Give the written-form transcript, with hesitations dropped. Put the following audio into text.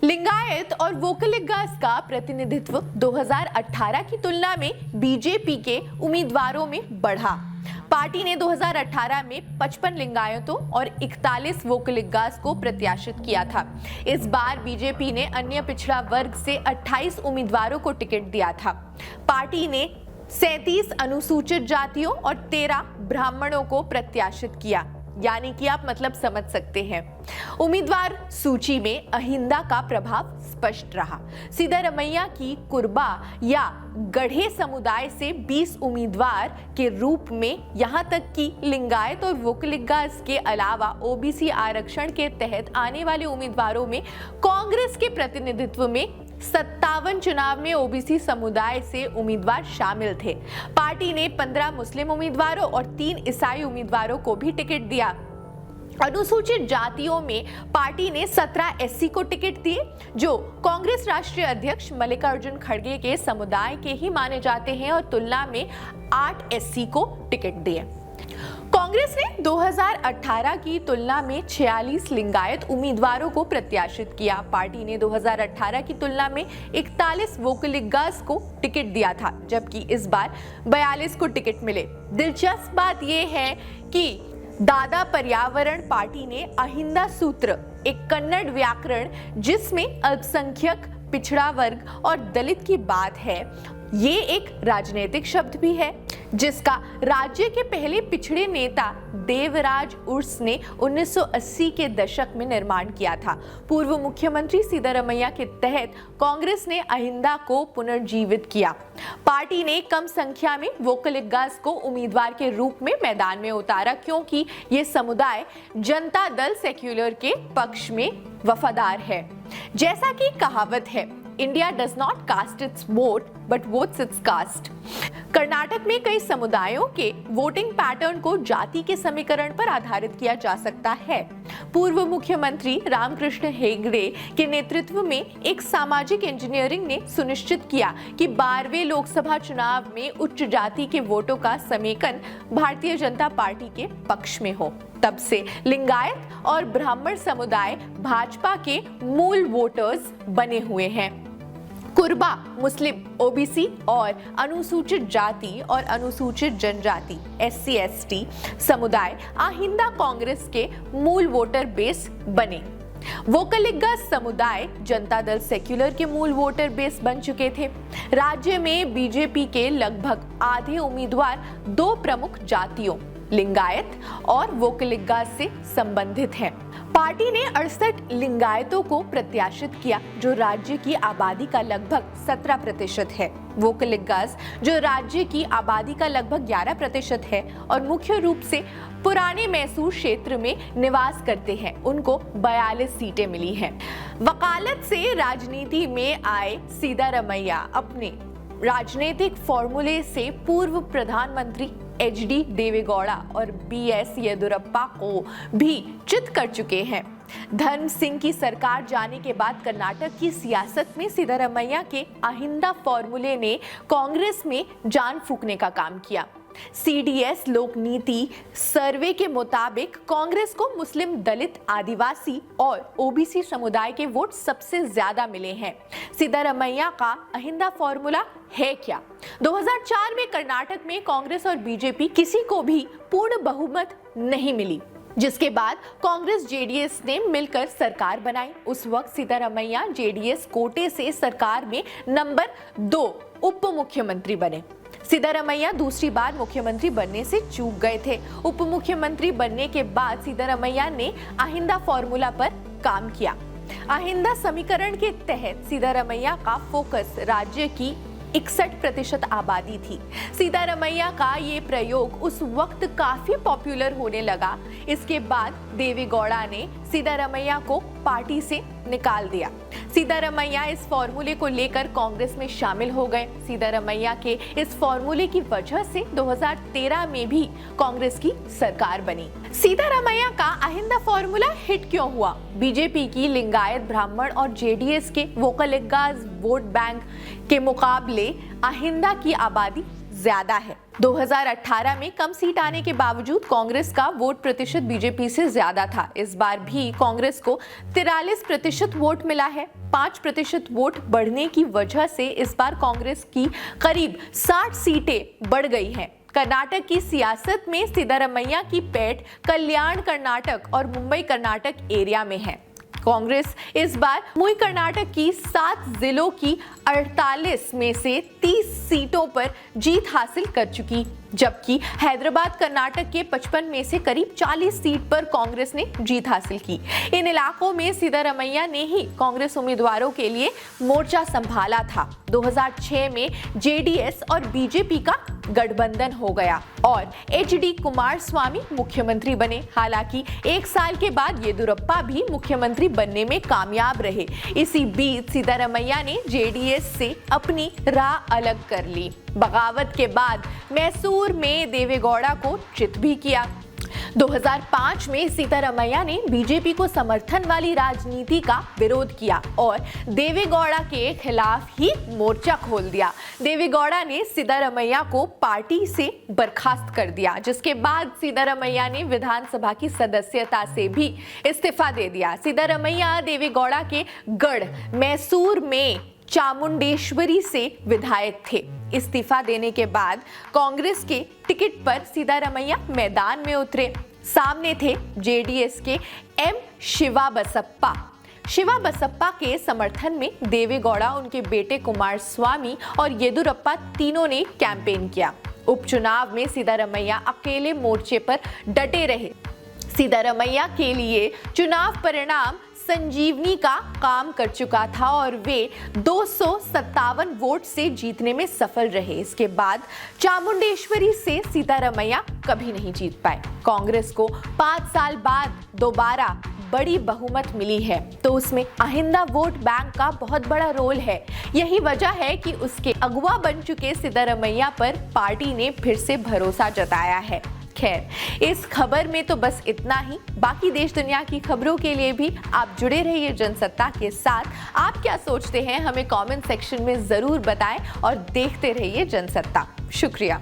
लिंगायत और वोकलिगास का प्रतिनिधित्व 2018 की तुलना में बीजेपी के उम्मीदवारों में बढ़ा। पार्टी ने 2018 में 55 लिंगायतों और 41 वोकलिगास को प्रत्याशित किया था। इस बार बीजेपी ने अन्य पिछड़ा वर्ग से 28 उम्मीदवारों को टिकट दिया था। पार्टी ने 37 अनुसूचित जातियों और 13 ब्राह्मणों को प्रत्याशित किया, यानी कि आप मतलब समझ सकते हैं। उम्मीदवार सूची में अहिंदा का प्रभाव स्पष्ट रहा। सिद्धारमैया की कुरबा या गढ़े समुदाय से 20 उम्मीदवार के रूप में, यहां तक कि लिंगायत और वोकलिगास के अलावा ओबीसी आरक्षण के तहत आने वाले उम्मीदवारों में कांग्रेस के प्रतिनिधित्व में 57 चुनाव में ओबीसी समुदाय से उम्मीदवार शामिल थे। पार्टी ने 15 मुस्लिम उम्मीदवारों और 3 ईसाई उम्मीदवारों को भी टिकट दिया। अनुसूचित जातियों में पार्टी ने 17 एससी को टिकट दिए, जो कांग्रेस राष्ट्रीय अध्यक्ष मल्लिकार्जुन खड़गे के समुदाय के ही माने जाते हैं, और तुलना में 8 एससी को टिकट दिए। कांग्रेस ने 2018 की तुलना में 46 लिंगायत उम्मीदवारों को प्रत्याशित किया। पार्टी ने 2018 की तुलना में 41 वोकलिगास को टिकट दिया था, जबकि इस बार 42 को टिकट मिले। दिलचस्प बात यह है कि दादा पर्यावरण पार्टी ने अहिंदा सूत्र, एक कन्नड़ व्याकरण जिसमें अल्पसंख्यक, पिछड़ा वर्ग और दलित की बात है, ये एक राजनीतिक शब्द भी है, जिसका राज्य के पहले पिछड़े नेता देवराज उर्स ने 1980 के दशक में निर्माण किया था। पूर्व मुख्यमंत्री सिद्धारमैया के तहत कांग्रेस ने अहिंदा को पुनर्जीवित किया। पार्टी ने कम संख्या में वोकलिगास को उम्मीदवार के रूप में मैदान में उतारा, क्योंकि ये समुदाय जनता दल सेक्युलर के पक्ष में वफादार है। जैसा कि कहावत है, India does not cast its vote but votes its caste. Karnataka में कई समुदायों के वोटिंग पैटर्न को जाति के समीकरण पर आधारित किया जा सकता है। पूर्व मुख्यमंत्री रामकृष्ण हेगड़े के नेतृत्व में एक सामाजिक इंजीनियरिंग ने सुनिश्चित किया कि 12वें लोकसभा चुनाव में उच्च जाति के वोटों का समेकन भारतीय जनता पार्टी के पक्ष में हो। तब से लिंगायत और ब्राह्मण समुदाय भाजपा के मूल वोटर्स बने हुए हैं। कुरबा, मुस्लिम, ओबीसी और अनुसूचित जाति और अनुसूचित जनजाति एससी एसटी समुदाय अहिंदा कांग्रेस के मूल वोटर बेस बने। वोकलिगास समुदाय जनता दल सेक्युलर के मूल वोटर बेस बन चुके थे। राज्य में बीजेपी के लगभग आधे उम्मीदवार 2 प्रमुख जातियों लिंगायत और वोकलिगास से संबंधित हैं। पार्टी ने 68 लिंगायतों को प्रत्याशित किया, जो राज्य की आबादी का लगभग 17% है। वोकलिगास, जो राज्य की आबादी का लगभग 11% है और मुख्य रूप से पुराने मैसूर क्षेत्र में निवास करते हैं, उनको 42 सीटें मिली हैं। वकालत से राजनीति में आए सिद्धारमैया अपने राजनीतिक फॉर्मूले से पूर्व प्रधानमंत्री एचडी देवेगौड़ा और बीएस येदियुरप्पा को भी चित कर चुके हैं। धर्म सिंह की सरकार जाने के बाद कर्नाटक की सियासत में सिद्धारमैया के अहिंदा फॉर्मूले ने कांग्रेस में जान फूंकने का काम किया। सीडीएस लोक नीति सर्वे के मुताबिक कांग्रेस को मुस्लिम, दलित, आदिवासी और ओबीसी समुदाय के वोट सबसे ज्यादा मिले हैं। सिद्धारमैया का अहिंदा फॉर्मूला है क्या? 2004 में कर्नाटक में कांग्रेस और बीजेपी किसी को भी पूर्ण बहुमत नहीं मिली, जिसके बाद कांग्रेस जेडीएस ने मिलकर सरकार बनाई। उस वक्त सिद्धारमैया जेडीएस कोटे से सरकार में नंबर 2 उप मुख्यमंत्री बने। सिद्धारमैया दूसरी बार मुख्यमंत्री बनने से चूक गए थे। उप मुख्यमंत्री बनने के बाद सिद्धारमैया ने अहिंदा फॉर्मूला पर काम किया। अहिंदा समीकरण के तहत सिद्धारमैया का फोकस राज्य की 61% आबादी थी। सिद्धारमैया का ये प्रयोग उस वक्त काफी पॉपुलर होने लगा। इसके बाद देवेगौड़ा ने सिद्धारमैया को पार्टी से निकाल दिया। सिद्धारमैया इस फॉर्मूले को लेकर कांग्रेस में शामिल हो गए। सिद्धारमैया के इस फॉर्मूले की वजह से 2013 में भी कांग्रेस की सरकार बनी। सिद्धारमैया का अहिंदा फॉर्मूला हिट क्यों हुआ? बीजेपी की लिंगायत, ब्राह्मण और जेडीएस के वोकलिगास वोट बैंक के मुकाबले अहिंदा की आबादी ज्यादा है। 2018 में कम सीट आने के बावजूद कांग्रेस का वोट प्रतिशत बीजेपी से ज्यादा था। इस बार भी कांग्रेस को 43% वोट मिला है। 5% वोट बढ़ने की वजह से इस बार कांग्रेस की करीब 60 सीटें बढ़ गई हैं। कर्नाटक की सियासत में सिद्धारमैया की पैठ कल्याण कर्नाटक और मुंबई कर्नाटक एरिया में है। कांग्रेस इस बार मुई कर्नाटक की 7 जिलों की 48 में से 30 सीटों पर जीत हासिल कर चुकी, जबकि हैदराबाद कर्नाटक के 55 में से करीब 40 सीट पर कांग्रेस ने जीत हासिल की। इन इलाकों में सिद्धारमैया ने ही कांग्रेस उम्मीदवारों के लिए मोर्चा संभाला था। 2006 में जेडीएस और बीजेपी का गठबंधन हो गया और एचडी कुमारस्वामी मुख्यमंत्री बने। हालांकि 1 साल के बाद येदियुरप्पा भी मुख्यमंत्री बनने में कामयाब रहे। इसी बीच सिद्धारमैया ने जेडीएस से अपनी राह अलग कर ली। बगावत के बाद मैसूर में देवेगौड़ा को चित भी किया। 2005 में सिद्धारमैया ने बीजेपी को समर्थन वाली राजनीति का विरोध किया और देवेगौड़ा के खिलाफ ही मोर्चा खोल दिया। देवेगौड़ा ने सिद्धारमैया को पार्टी से बर्खास्त कर दिया, जिसके बाद सिद्धारमैया ने विधानसभा की सदस्यता से भी इस्तीफा दे दिया। सिद्धारमैया देवेगौड़ा के गढ़ मैसूर में चामुंडेश्वरी से विधायक थे। इस्तीफा देने के बाद कांग्रेस के टिकट पर सिद्धारमैया मैदान में उतरे। सामने थे जेडीएस के एम शिवा बसप्पा। शिवा बसप्पा के समर्थन में देवेगौड़ा, उनके बेटे कुमारस्वामी और येदियुरप्पा तीनों ने कैंपेन किया। उपचुनाव में सिद्धारमैया अकेले मोर्चे पर डटे रहे। सिद्धारमैया के लिए चुनाव परिणाम संजीवनी का काम कर चुका था और वे 257 वोट से जीतने में सफल रहे। इसके बाद चामुंडेश्वरी से सिद्धारमैया कभी नहीं जीत पाए। कांग्रेस को 5 साल बाद दोबारा बड़ी बहुमत मिली है, तो उसमें आहिंदा वोट बैंक का बहुत बड़ा रोल है। यही वजह है कि उसके अगुवा बन चुके सिद्धारमैया पर पार्टी ने फिर से भरोसा जताया है। खैर, इस खबर में तो बस इतना ही। बाकी देश दुनिया की खबरों के लिए भी आप जुड़े रहिए जनसत्ता के साथ। आप क्या सोचते हैं हमें कमेंट सेक्शन में जरूर बताएं और देखते रहिए जनसत्ता। शुक्रिया।